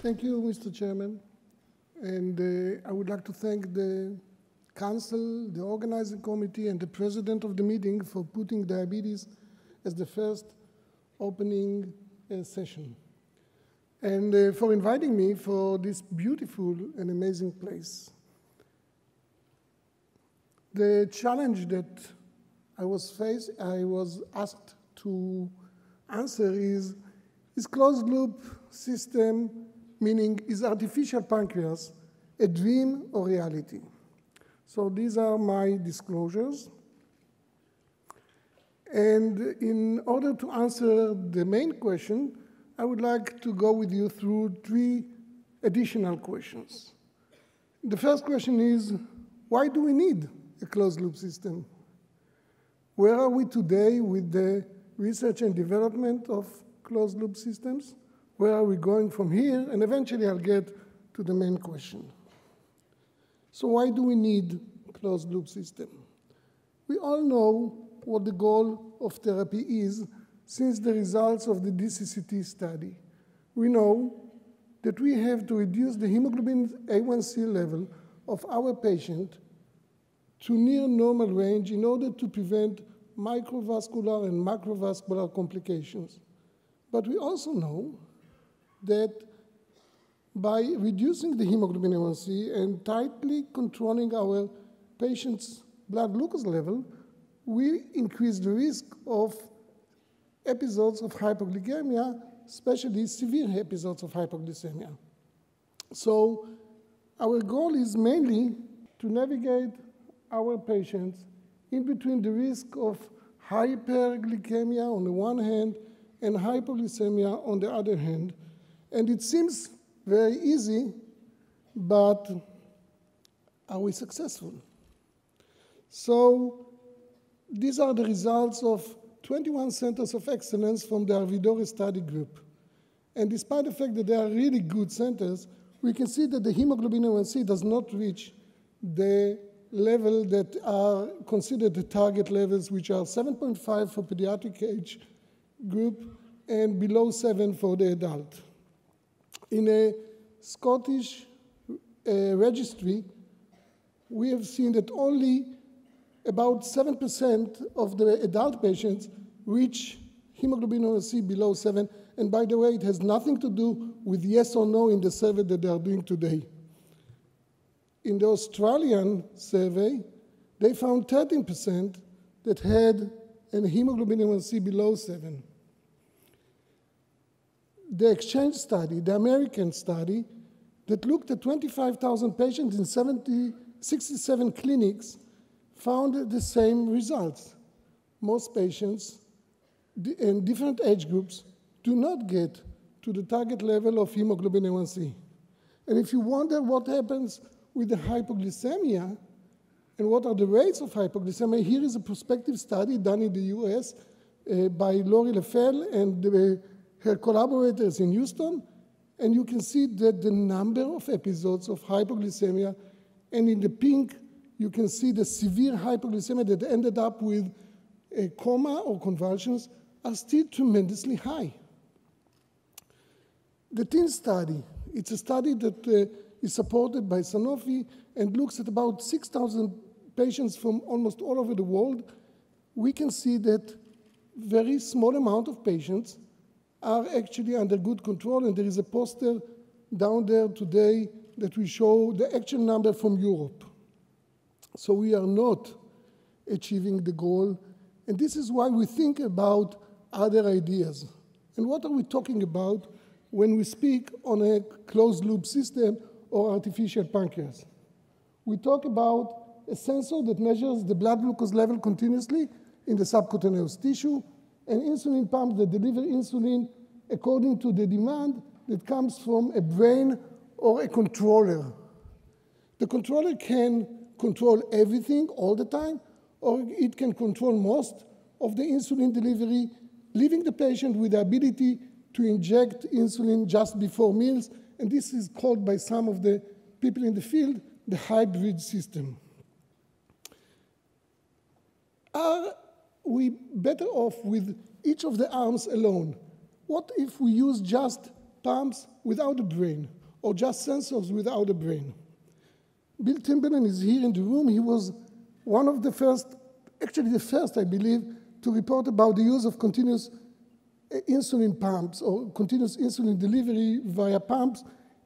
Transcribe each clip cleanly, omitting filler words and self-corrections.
Thank you, Mr. Chairman. And I would like to thank the Council, the organizing committee, and the president of the meeting for putting diabetes as the first opening session. And for inviting me for this beautiful and amazing place. The challenge that I was asked to answer is closed loop system, meaning is artificial pancreas a dream or reality? So these are my disclosures. And in order to answer the main question, I would like to go with you through 3 additional questions. The first question is, why do we need a closed loop system? Where are we today with the research and development of closed loop systems? Where are we going from here? And eventually I'll get to the main question. So why do we need a closed loop system? We all know what the goal of therapy is since the results of the DCCT study. We know that we have to reduce the hemoglobin A1C level of our patient to near normal range in order to prevent microvascular and macrovascular complications. But we also know that by reducing the hemoglobin A1C and tightly controlling our patient's blood glucose level, we increase the risk of episodes of hypoglycemia, especially severe episodes of hypoglycemia. So our goal is mainly to navigate our patients in between the risk of hyperglycemia on the one hand and hypoglycemia on the other hand. And it seems very easy, but are we successful? So these are the results of 21 centers of excellence from the Arvidore study group. And despite the fact that they are really good centers, we can see that the hemoglobin A1C does not reach the level that are considered the target levels, which are 7.5 for pediatric age group and below 7 for the adult. In a Scottish registry, we have seen that only about 7% of the adult patients reach hemoglobin A1C below 7. And by the way, it has nothing to do with yes or no in the survey that they are doing today. In the Australian survey, they found 13% that had a hemoglobin A1C below 7. The exchange study, the American study, that looked at 25,000 patients in 67 clinics, found the same results. Most patients in different age groups do not get to the target level of hemoglobin A1C. And if you wonder what happens with the hypoglycemia and what are the rates of hypoglycemia, here is a prospective study done in the US by Lori Lefel and her collaborators in Houston. And you can see that the number of episodes of hypoglycemia, and in the pink, you can see the severe hypoglycemia that ended up with a coma or convulsions, are still tremendously high. The TEEN study, it's a study that is supported by Sanofi and looks at about 6,000 patients from almost all over the world. We can see that very small amount of patients are actually under good control, and there is a poster down there today that will show the actual number from Europe. So we are not achieving the goal, and this is why we think about other ideas. And what are we talking about when we speak on a closed-loop system or artificial pancreas? We talk about a sensor that measures the blood glucose level continuously in the subcutaneous tissue, an insulin pump that delivers insulin according to the demand that comes from a brain or a controller. The controller can control everything all the time, or it can control most of the insulin delivery, leaving the patient with the ability to inject insulin just before meals, and this is called by some of the people in the field the hybrid system. Are we better off with each of the arms alone? What if we use just pumps without a brain, or just sensors without a brain. Bill Timberland is here in the room. He was one of the first, actually the first, I believe, to report about the use of continuous insulin pumps or continuous insulin delivery via pumps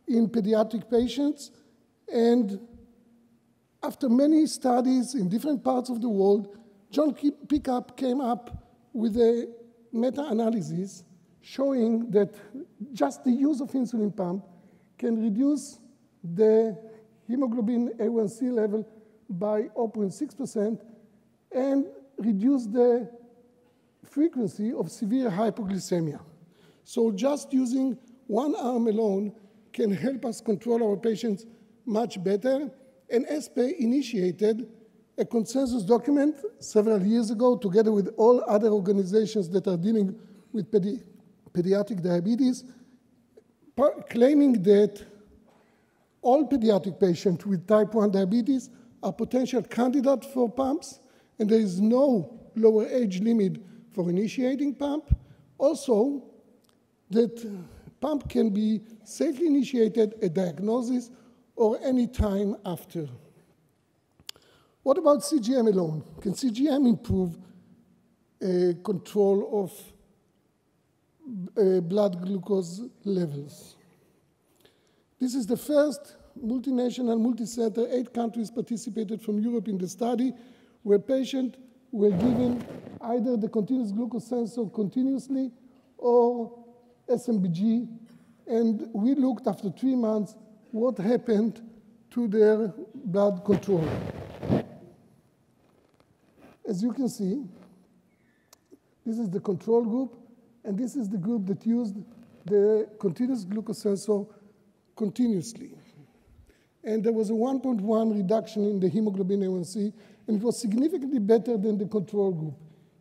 in pediatric patients. And after many studies in different parts of the world, John Pickup came up with a meta-analysis showing that just the use of insulin pump can reduce the hemoglobin A1C level by 0.6% and reduce the frequency of severe hypoglycemia. So just using one arm alone can help us control our patients much better. And ESPE initiated a consensus document several years ago together with all other organizations that are dealing with pediatric diabetes, claiming that all pediatric patients with type 1 diabetes are potential candidates for pumps, and there is no lower age limit for initiating pump. Also, that pump can be safely initiated at diagnosis or any time after. What about CGM alone? Can CGM improve control of blood glucose levels? This is the first multinational, multi-center, 8 countries participated from Europe in the study, where patients were given either the continuous glucose sensor continuously or SMBG, and we looked after 3 months what happened to their blood control. As you can see, this is the control group, and this is the group that used the continuous glucose sensor continuously. And there was a 1.1 reduction in the hemoglobin A1C, and it was significantly better than the control group.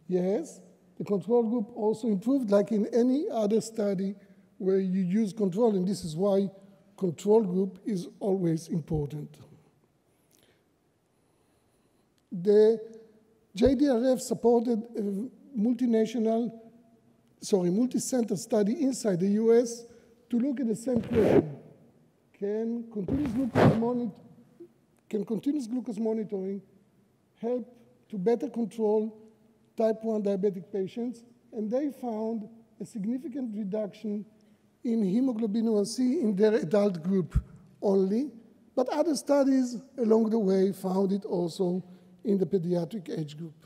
Yes, the control group also improved, like in any other study where you use control, and this is why control group is always important. The JDRF supported a multi-center study inside the US to look at the same question. Can continuous glucose monitoring help to better control type 1 diabetic patients? And they found a significant reduction in hemoglobin A1C in their adult group only, but other studies along the way found it also in the pediatric age group.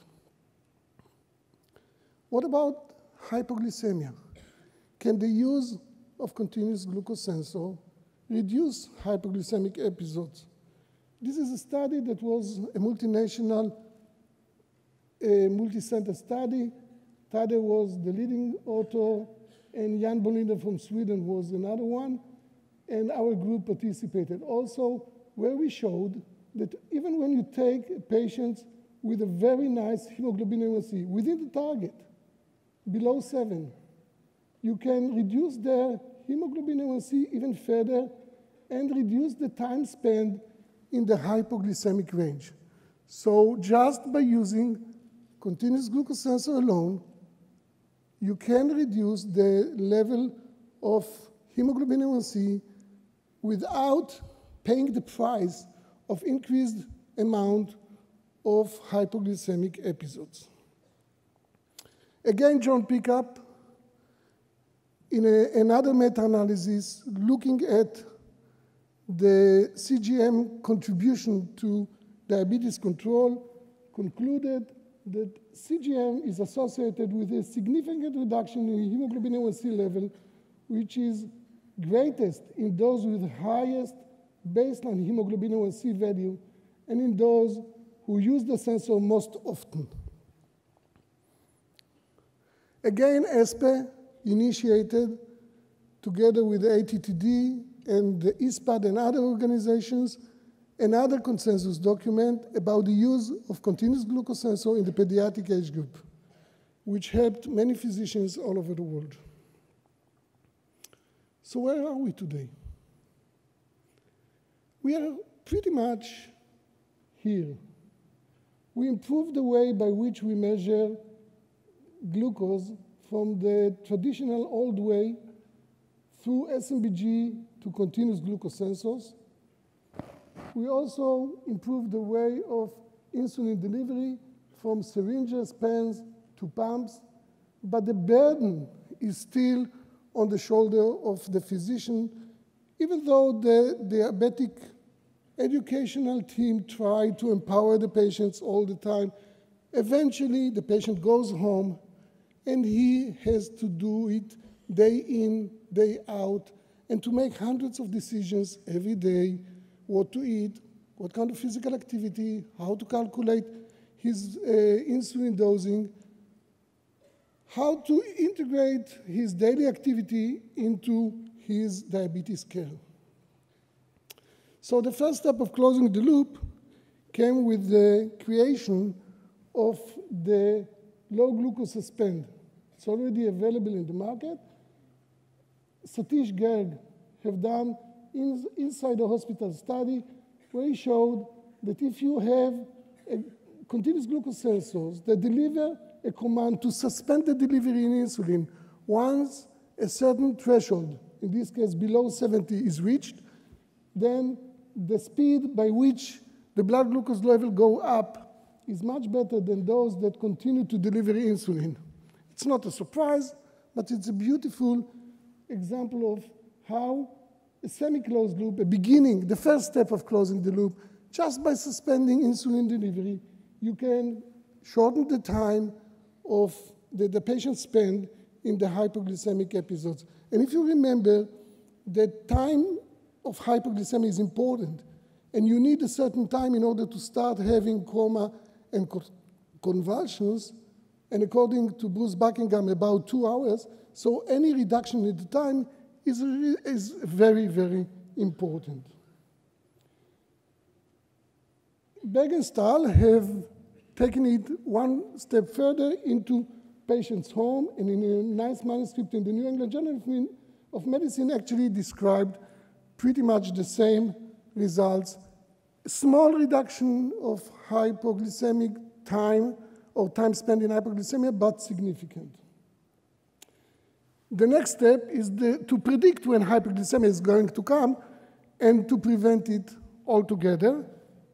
What about hypoglycemia? Can the use of continuous glucose sensor reduce hypoglycemic episodes? This is a study that was a multinational, multi-center study. Tade was the leading author, and Jan Bolinder from Sweden was another one, and our group participated also, where we showed that even when you take patients with a very nice hemoglobin A1C within the target, below 7, you can reduce their hemoglobin A1C even further and reduce the time spent in the hypoglycemic range. So just by using continuous glucose sensor alone, you can reduce the level of hemoglobin A1C without paying the price of increased amount of hypoglycemic episodes. Again, John Pickup, in another meta-analysis looking at the CGM contribution to diabetes control, concluded that CGM is associated with a significant reduction in hemoglobin A1C level, which is greatest in those with highest baseline hemoglobin A1C value and in those who use the sensor most often. Again, ESPE initiated, together with the ATTD and the ESPE and other organizations, another consensus document about the use of continuous glucose sensor in the pediatric age group, which helped many physicians all over the world. So where are we today? We are pretty much here. We improved the way by which we measure glucose from the traditional old way through SMBG to continuous glucose sensors. We also improved the way of insulin delivery from syringes, pens, to pumps, but the burden is still on the shoulder of the physician, even though the diabetic educational team tried to empower the patients all the time. Eventually, the patient goes home, and he has to do it day in, day out, and to make hundreds of decisions every day, what to eat, what kind of physical activity, how to calculate his insulin dosing, how to integrate his daily activity into his diabetes care. So the first step of closing the loop came with the creation of the low glucose suspend. It's already available in the market. Satish Garg have done inside a hospital study where he showed that if you have continuous glucose sensors that deliver a command to suspend the delivery in insulin once a certain threshold, in this case below 70, is reached, then the speed by which the blood glucose level go up is much better than those that continue to deliver insulin. It's not a surprise, but it's a beautiful example of how a semi-closed loop, a beginning, the first step of closing the loop, just by suspending insulin delivery, you can shorten the time of the patient spend in the hypoglycemic episodes. And if you remember, the time of hypoglycemia is important, and you need a certain time in order to start having coma and convulsions, and according to Bruce Buckingham, about 2 hours. So any reduction in the time is very, very important. Berg and Stahl have taken it one step further into patients' home, and in a nice manuscript in the New England Journal of Medicine actually described pretty much the same results. A small reduction of hypoglycemic time or time spent in hypoglycemia, but significant. The next step is to predict when hypoglycemia is going to come and to prevent it altogether.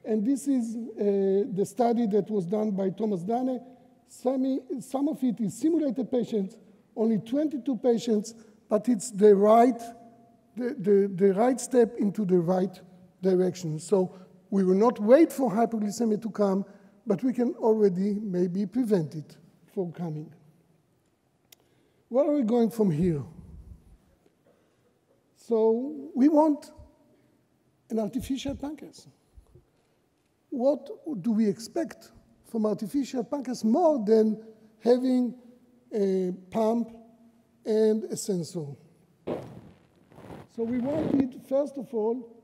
And this is the study that was done by Thomas Dane. Some of it is simulated patients, only 22 patients, but it's the right step into the right direction. So we will not wait for hypoglycemia to come, but we can already maybe prevent it from coming. Where are we going from here? So we want an artificial pancreas. What do we expect from artificial pancreas more than having a pump and a sensor? So we wanted, first of all,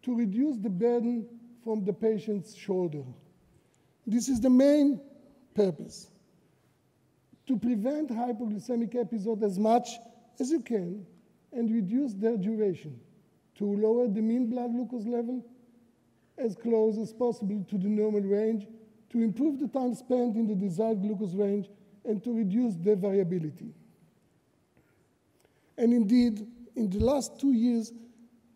to reduce the burden from the patient's shoulder. This is the main purpose, to prevent hypoglycemic episodes as much as you can and reduce their duration, to lower the mean blood glucose level as close as possible to the normal range, to improve the time spent in the desired glucose range, and to reduce the variability. And indeed, in the last 2 years,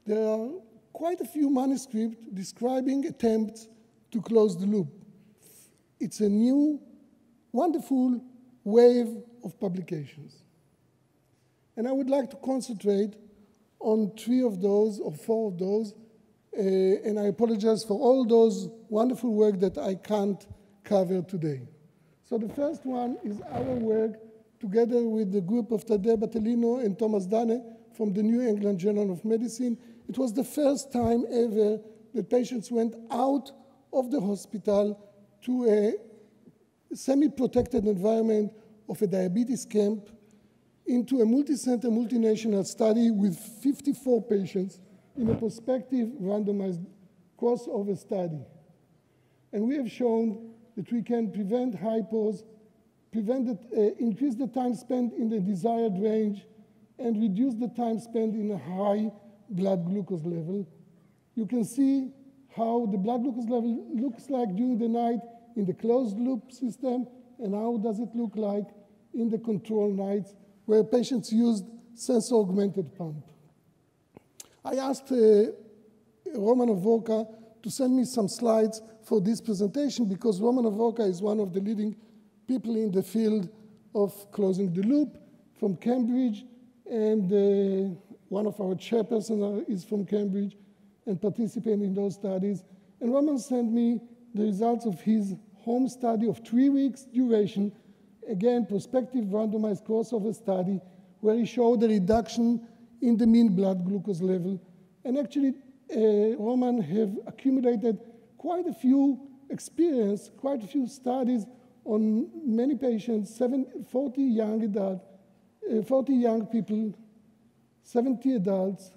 there are quite a few manuscripts describing attempts to close the loop. It's a new, wonderful wave of publications. And I would like to concentrate on 3 of those, or 4 of those, and I apologize for all those wonderful work that I can't cover today. So the first one is our work together with the group of Tadeu Battelino and Thomas Dane from the New England Journal of Medicine. It was the first time ever that patients went out of the hospital to a semi-protected environment of a diabetes camp into a multi-center, multinational study with 54 patients in a prospective randomized crossover study. And we have shown that we can prevent hypos, increase the time spent in the desired range, and reduce the time spent in a high blood glucose level. You can see how the blood glucose level looks like during the night in the closed loop system, and how does it look like in the control nights, where patients used sensor-augmented pump. I asked Roman Avoka to send me some slides for this presentation because Roman Avoka is one of the leading people in the field of closing the loop from Cambridge, and one of our chairpersons is from Cambridge and participating in those studies. And Roman sent me the results of his home study of 3 weeks duration, again, prospective randomized crossover study, where he showed a reduction in the mean blood glucose level. And actually, Roman have accumulated quite a few experience, quite a few studies on many patients, 40 young adults, 40 young people, 70 adults,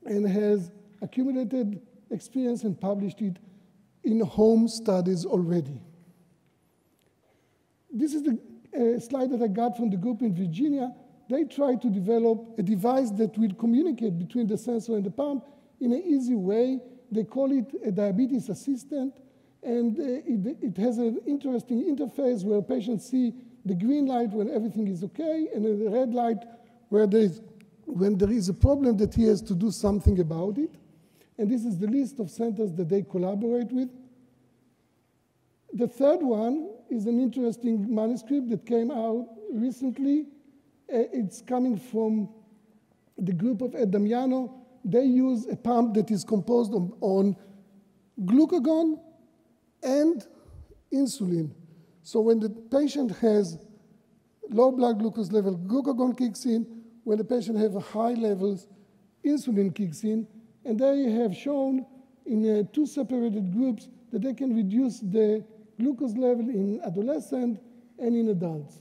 and has accumulated experience and published it in home studies already. This is the slide that I got from the group in Virginia. They tried to develop a device that will communicate between the sensor and the pump in an easy way. They call it a diabetes assistant, and it has an interesting interface where patients see the green light when everything is okay, and the red light when there is a problem that he has to do something about it. And this is the list of centers that they collaborate with. The third one is an interesting manuscript that came out recently. It's coming from the group of Ed Damiano. They use a pump that is composed on glucagon and insulin. So when the patient has low blood glucose level, glucagon kicks in. When the patient has high levels, insulin kicks in. And they have shown in 2 separated groups that they can reduce the glucose level in adolescents and in adults.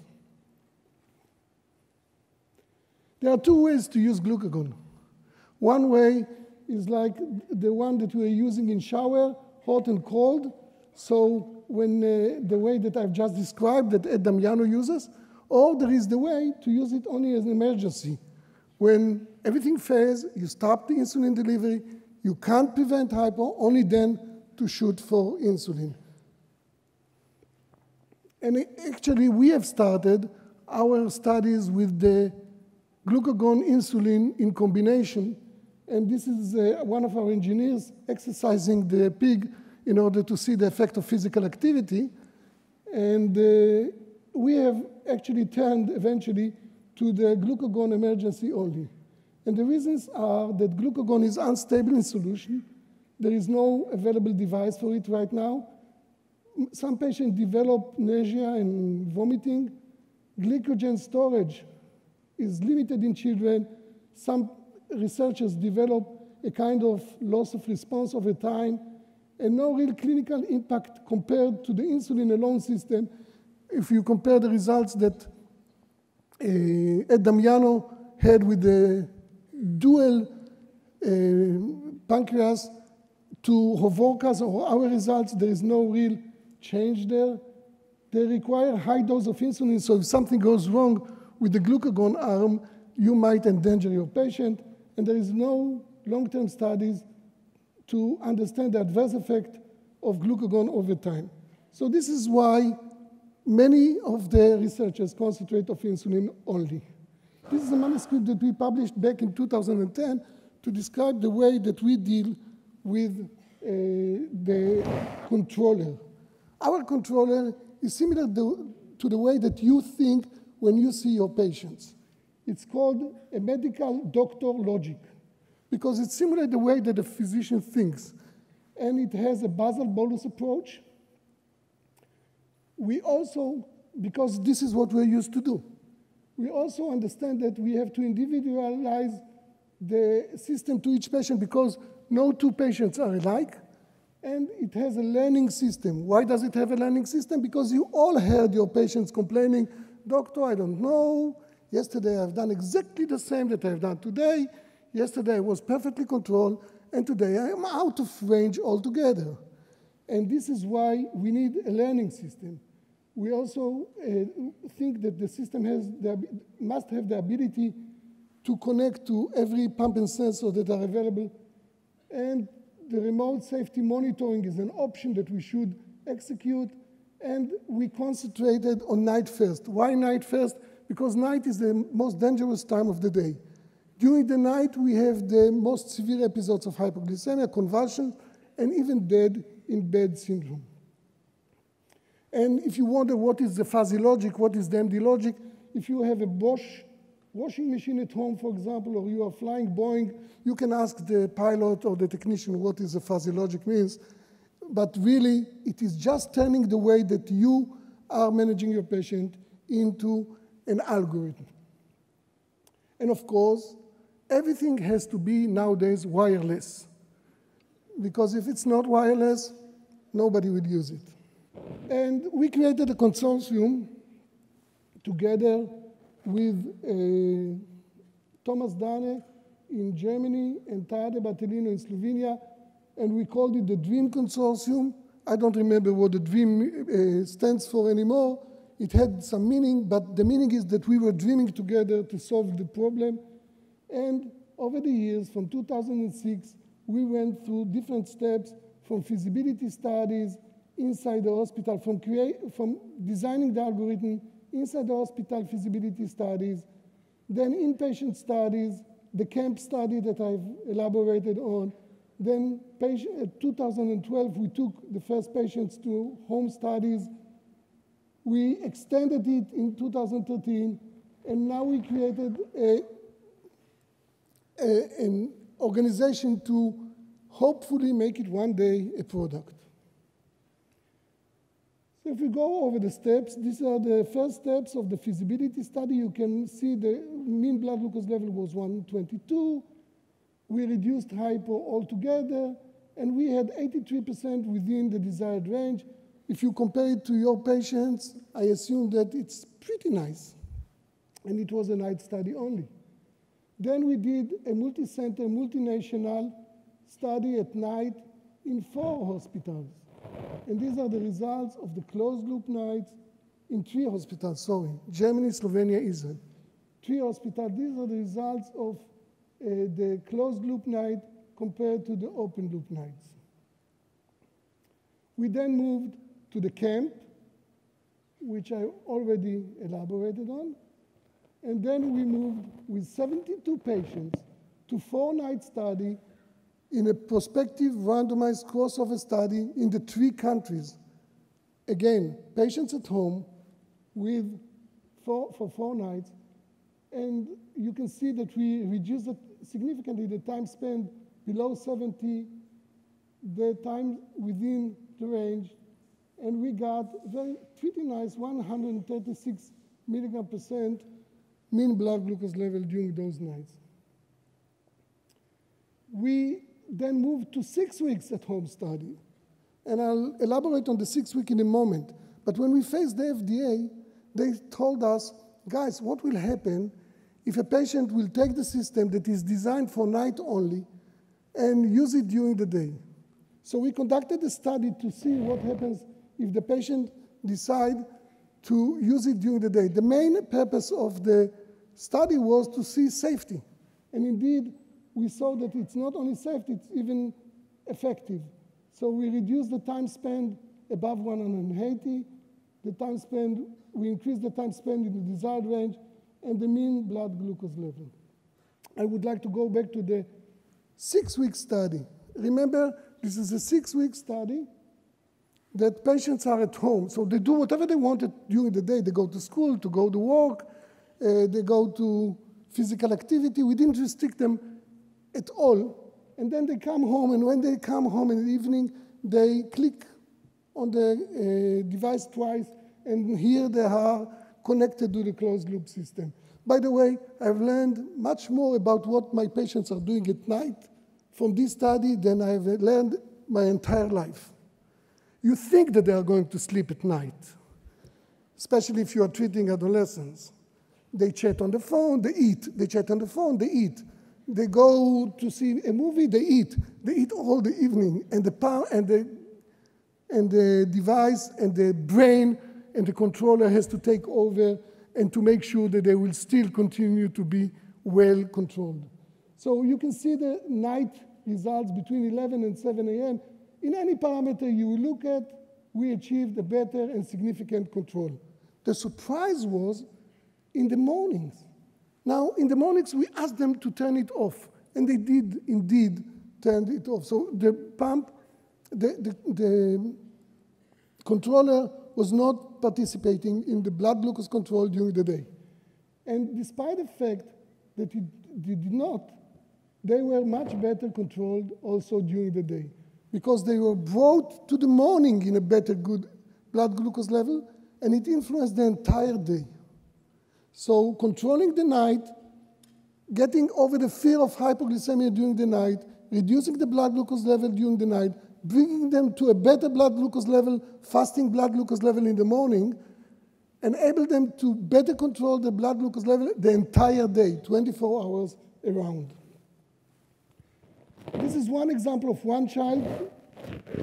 There are 2 ways to use glucagon. One way is like the one that we're using in shower, hot and cold. So when the way that I've just described that Ed Damiano uses, or there is the way to use it only as an emergency. When everything fails, you stop the insulin delivery, you can't prevent hypo, only then to shoot for insulin. And actually, we have started our studies with the glucagon insulin in combination. And this is one of our engineers exercising the pig in order to see the effect of physical activity. And we have actually turned eventually to the glucagon emergency only. And the reasons are that glucagon is unstable in solution. There is no available device for it right now. Some patients develop nausea and vomiting. Glycogen storage is limited in children. Some researchers develop a kind of loss of response over time, and no real clinical impact compared to the insulin alone system. If you compare the results that Ed Damiano had with the dual pancreas to Hovorka's or our results, there is no real change there. They require high dose of insulin, so if something goes wrong with the glucagon arm, you might endanger your patient, and there is no long-term studies to understand the adverse effect of glucagon over time. So this is why many of the researchers concentrate on insulin only. This is a manuscript that we published back in 2010 to describe the way that we deal with the controller. Our controller is similar to the way that you think when you see your patients. It's called a medical doctor logic, because it's similar to the way that a physician thinks. And it has a basal bolus approach. We also, because this is what we're used to do, we also understand that we have to individualize the system to each patient because no 2 patients are alike, and it has a learning system. Why does it have a learning system? Because you all heard your patients complaining, doctor, I don't know, yesterday I've done exactly the same that I've done today, yesterday I was perfectly controlled, and today I am out of range altogether. And this is why we need a learning system. We also think that the system must have the ability to connect to every pump and sensor that are available. And the remote safety monitoring is an option that we should execute. And we concentrated on night first. Why night first? because night is the most dangerous time of the day. During the night, we have the most severe episodes of hypoglycemia, convulsion, and even dead in bed syndrome. And if you wonder what is the fuzzy logic, what is the MD logic, if you have a Bosch washing machine at home, for example, or you are flying Boeing, you can ask the pilot or the technician what is the fuzzy logic means. But really, it is just turning the way that you are managing your patient into an algorithm. And of course, everything has to be nowadays wireless. Because if it's not wireless, nobody will use it. And we created a consortium together with Thomas Dane in Germany and Tade Bartolino in Slovenia, and we called it the DREAM Consortium. I don't remember what the DREAM stands for anymore. It had some meaning, but the meaning is that we were dreaming together to solve the problem. And over the years, from 2006, we went through different steps from feasibility studies inside the hospital, from designing the algorithm inside the hospital feasibility studies, then inpatient studies, the camp study that I've elaborated on. Then 2012, we took the first patients to home studies. We extended it in 2013, and now we created an organization to hopefully make it one day a product. So if we go over the steps, these are the first steps of the feasibility study. You can see the mean blood glucose level was 122. We reduced hypo altogether, and we had 83% within the desired range. If you compare it to your patients, I assume that it's pretty nice. And it was a night study only. Then we did a multi-center, multinational study at night in 4 hospitals. And these are the results of the closed-loop nights in 3 hospitals, Germany, Slovenia, Israel. 3 hospitals, these are the results of the closed-loop night compared to the open-loop nights. We then moved to the camp, which I already elaborated on. And then we moved with 72 patients to 4-night study in a prospective randomized crossover study in the 3 countries. Again, patients at home for 4 nights. And you can see that we reduced significantly the time spent below 70, the time within the range, and we got pretty nice 136 mg/% mean blood glucose level during those nights. We then moved to 6 weeks at home study. And I'll elaborate on the 6 week in a moment. But when we faced the FDA, they told us, guys, what will happen if a patient will take the system that is designed for night only and use it during the day? So we conducted a study to see what happens if the patient decide to use it during the day. The main purpose of the study was to see safety. And indeed, we saw that it's not only safe, it's even effective. So we reduced the time spent above 180, we increased the time spent in the desired range, and the mean blood glucose level. I would like to go back to the 6-week study. Remember, this is a 6-week study that patients are at home. So they do whatever they wanted during the day. They go to school, to go to work, they go to physical activity. We didn't restrict them at all. And then they come home, and when they come home in the evening, they click on the device twice, and here they are connected to the closed-loop system. By the way, I've learned much more about what my patients are doing at night from this study than I've learned my entire life. You think that they are going to sleep at night, especially if you are treating adolescents. They chat on the phone, they eat. They chat on the phone, they eat. They go to see a movie, they eat. They eat all the evening, and the device and the brain and the controller has to take over and to make sure that they will still continue to be well controlled. So you can see the night results between 11 and 7 a.m. In any parameter you look at, we achieved a better and significant control. The surprise was in the mornings. Now, in the mornings, we asked them to turn it off, and they did indeed turn it off. So the pump, the controller was not participating in the blood glucose control during the day. And despite the fact that it did not, they were much better controlled also during the day, because they were brought to the morning in a better good blood glucose level, and it influenced the entire day. So controlling the night, getting over the fear of hypoglycemia during the night, reducing the blood glucose level during the night, bringing them to a better blood glucose level, fasting blood glucose level in the morning, enable them to better control the blood glucose level the entire day, 24 hours around. This is one example of one child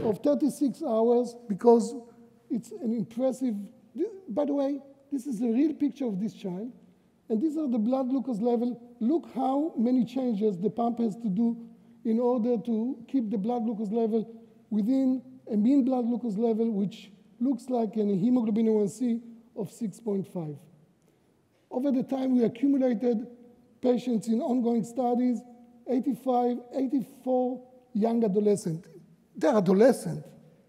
of 36 hours, because it's an impressive, by the way, this is a real picture of this child, and these are the blood glucose level. Look how many changes the pump has to do in order to keep the blood glucose level within a mean blood glucose level, which looks like a hemoglobin A1c of 6.5. Over the time, we accumulated patients in ongoing studies, 84 young adolescents. They're adolescent,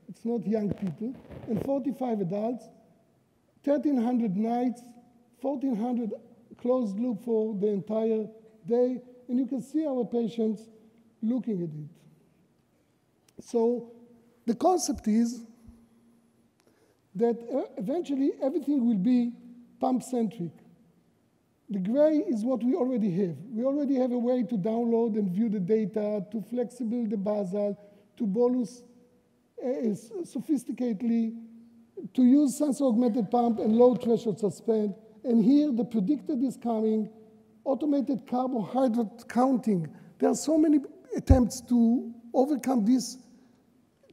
it's not young people, and 45 adults, 1,300 nights, 1,400 closed loop for the entire day, and you can see our patients looking at it. So the concept is that eventually everything will be pump-centric. The gray is what we already have. We already have a way to download and view the data, to flexible the basal, to bolus sophisticatedly, to use sensor-augmented pump and low threshold suspend. And here, the predicted is coming, automated carbohydrate counting. There are so many attempts to overcome this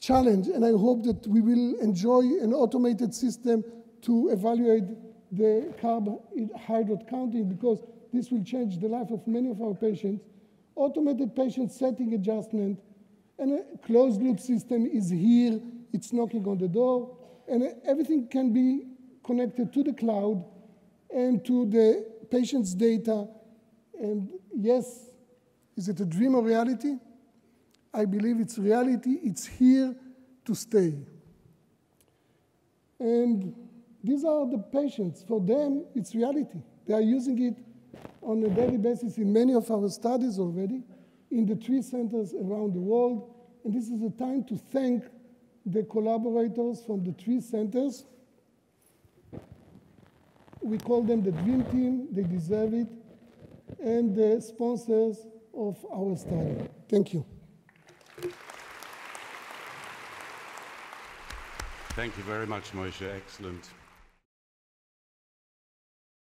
challenge, and I hope that we will enjoy an automated system to evaluate the carbohydrate counting, because this will change the life of many of our patients. Automated patient setting adjustment, and a closed loop system is here. It's knocking on the door, and everything can be connected to the cloud and to the patient's data. And yes, is it a dream or reality? I believe it's reality. It's here to stay. And these are the patients. For them, it's reality. They are using it on a daily basis in many of our studies already, in the 3 centers around the world. And this is a time to thank the collaborators from the 3 centers. We call them the dream team. They deserve it. And the sponsors of our study. Thank you. Thank you very much, Moshe. Excellent.